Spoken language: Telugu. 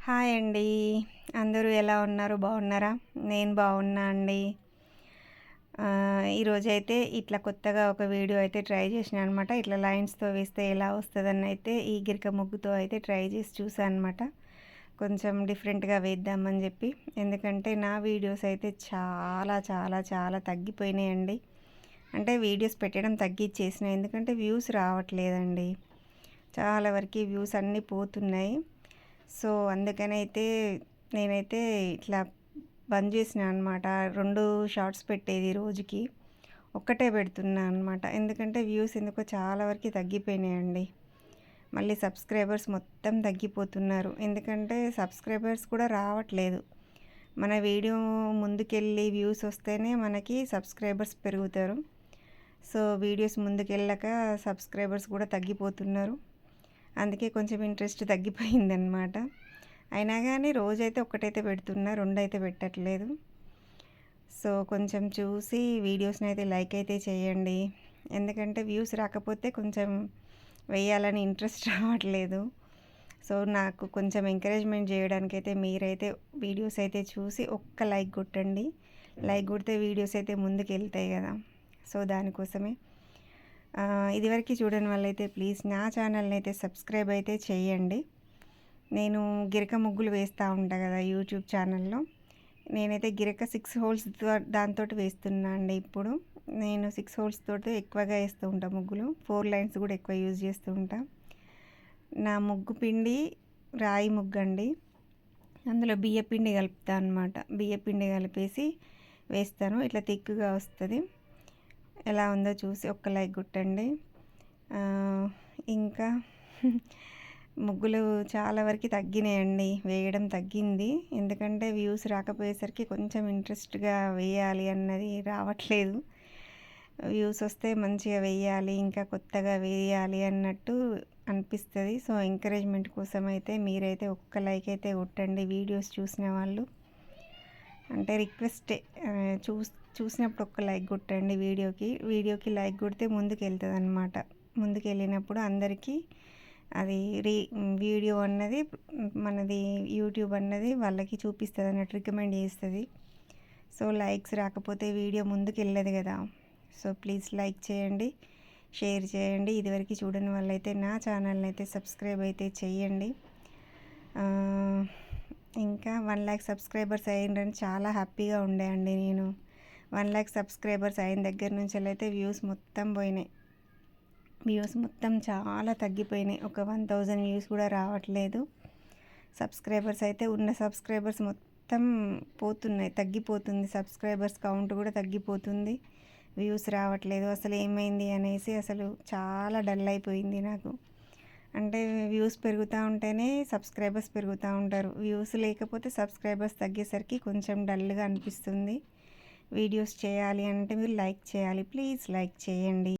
హాయ్ అండి. అందరూ ఎలా ఉన్నారు? బాగున్నారా? నేను బాగున్నా అండి. ఈరోజైతే ఇట్లా కొత్తగా ఒక వీడియో అయితే ట్రై చేసినా అనమాట. ఇట్లా లైన్స్‌తో వేస్తే ఎలా వస్తదని అయితే ఈ గిరక ముగ్గుతో అయితే ట్రై చేసి చూసా అనమాట. కొంచెం డిఫరెంట్‌గా వేద్దామని చెప్పి. ఎందుకంటే నా వీడియోస్ అయితే చాలా చాలా చాలా తగ్గిపోయినాయండి. అంటే వీడియోస్ పెట్టడం తగ్గిచ్చేసిన. ఎందుకంటే వ్యూస్ రావట్లేదండి. చాలా వరకి వ్యూస్ అన్నీ పోతున్నాయి. సో, అందుకనైతే నేనైతే ఇట్లా బంద్ చేసినా అనమాట. 2 షార్ట్స్ పెట్టేది రోజుకి. ఒక్కటే పెడుతున్నా అనమాట. ఎందుకంటే వ్యూస్ ఎందుకో చాలా వరకి తగ్గిపోయినాయండి. మళ్ళీ సబ్స్క్రైబర్స్ మొత్తం తగ్గిపోతున్నారు. ఎందుకంటే సబ్స్క్రైబర్స్ కూడా రావట్లేదు. మన వీడియో ముందుకెళ్ళి వ్యూస్ వస్తేనే మనకి సబ్స్క్రైబర్స్ పెరుగుతారు. సో, వీడియోస్ ముందుకెళ్ళక సబ్స్క్రైబర్స్ కూడా తగ్గిపోతున్నారు. అందుకే కొంచెం ఇంట్రెస్ట్ తగ్గిపోయిందనమాట. అయినా కానీ రోజైతే ఒక్కటైతే పెడుతున్నా, 2 అయితే పెట్టట్లేదు. సో, కొంచెం చూసి వీడియోస్‌ని అయితే లైక్ అయితే చేయండి. ఎందుకంటే వ్యూస్ రాకపోతే కొంచెం వేయాలని ఇంట్రెస్ట్ రావట్లేదు. సో, నాకు కొంచెం ఎంకరేజ్‌మెంట్ చేయడానికైతే మీరైతే వీడియోస్ అయితే చూసి ఒక్క లైక్ కొట్టండి. లైక్ కొడితే వీడియోస్ అయితే ముందుకెళ్తాయి కదా! సో, దానికోసమే. ఇదివరకు చూడని వాళ్ళైతే ప్లీజ్ నా ఛానల్ని అయితే సబ్స్క్రైబ్ అయితే చేయండి. నేను గిరక ముగ్గులు వేస్తూ ఉంటా కదా యూట్యూబ్ ఛానల్లో. నేనైతే గిరక 6 హోల్స్ దాంతోటి వేస్తున్నా అండి ఇప్పుడు. నేను 6 హోల్స్ తోటి ఎక్కువగా వేస్తూ ఉంటా ముగ్గులు. 4 లైన్స్ కూడా ఎక్కువ యూజ్ చేస్తూ ఉంటా. నా ముగ్గు పిండి రాయి ముగ్గండి. అందులో బియ్యపిండి కలుపుతా అనమాట. బియ్యపిండి కలిపేసి వేస్తాను. ఇట్లా థిక్‌గా వస్తుంది. ఎలా ఉందో చూసి ఒక్క లైక్ కొట్టండి. ఇంకా ముగ్గులు చాలా వరకు తగ్గినాయండి. వేయడం తగ్గింది. ఎందుకంటే వ్యూస్ రాకపోయేసరికి కొంచెం ఇంట్రెస్ట్‌గా వేయాలి అన్నది రావట్లేదు. వ్యూస్ వస్తే మంచిగా వేయాలి, ఇంకా కొత్తగా వేయాలి అన్నట్టు అనిపిస్తది. సో, ఎంకరేజ్‌మెంట్ కోసం అయితే మీరైతే ఒక్క లైక్ అయితే కొట్టండి వీడియోస్ చూసిన వాళ్ళు. అంటే రిక్వెస్టే. చూసినప్పుడు ఒక్క లైక్ కొట్టండి వీడియోకి లైక్ కొడితే ముందుకెళ్తదనమాట. ముందుకెళ్ళినప్పుడు అందరికీ అది వీడియో అన్నది మనది యూట్యూబ్ అన్నది వాళ్ళకి చూపిస్తదన్నట్టు రికమెండ్ చేస్తది. సో, లైక్స్ రాకపోతే వీడియో ముందుకెళ్ళదు కదా! సో, ప్లీజ్ లైక్ చేయండి, షేర్ చేయండి. ఇదివరకు చూడని వాళ్ళైతే నా ఛానల్ని అయితే సబ్స్క్రైబ్ అయితే చేయండి. ఇంకా 1,00,000 సబ్స్క్రైబర్స్ అయ్యిండ్రని చాలా హ్యాపీగా ఉండే అండి నేను. 1,00,000 సబ్స్క్రైబర్స్ అయిన దగ్గర నుంచెల్లయితే వ్యూస్ మొత్తం పోయినాయి. వ్యూస్ మొత్తం చాలా తగ్గిపోయినాయి. ఒక 1,000 వ్యూస్ కూడా రావట్లేదు. సబ్స్క్రైబర్స్ అయితే ఉన్న సబ్స్క్రైబర్స్ మొత్తం పోతున్నాయి, తగ్గిపోతుంది. సబ్స్క్రైబర్స్ కౌంట్ కూడా తగ్గిపోతుంది. వ్యూస్ రావట్లేదు. అసలు ఏమైంది అనేసి అసలు చాలా డల్ అయిపోయింది నాకు. అంటే వ్యూస్ పెరుగుతూ ఉంటేనే సబ్స్క్రైబర్స్ పెరుగుతూ ఉంటారు. వ్యూస్ లేకపోతే సబ్స్క్రైబర్స్ తగ్గేసరికి కొంచెం డల్గా అనిపిస్తుంది. వీడియోస్ చేయాలి అంటే మీరు లైక్ చేయాలి. ప్లీజ్ లైక్ చేయండి.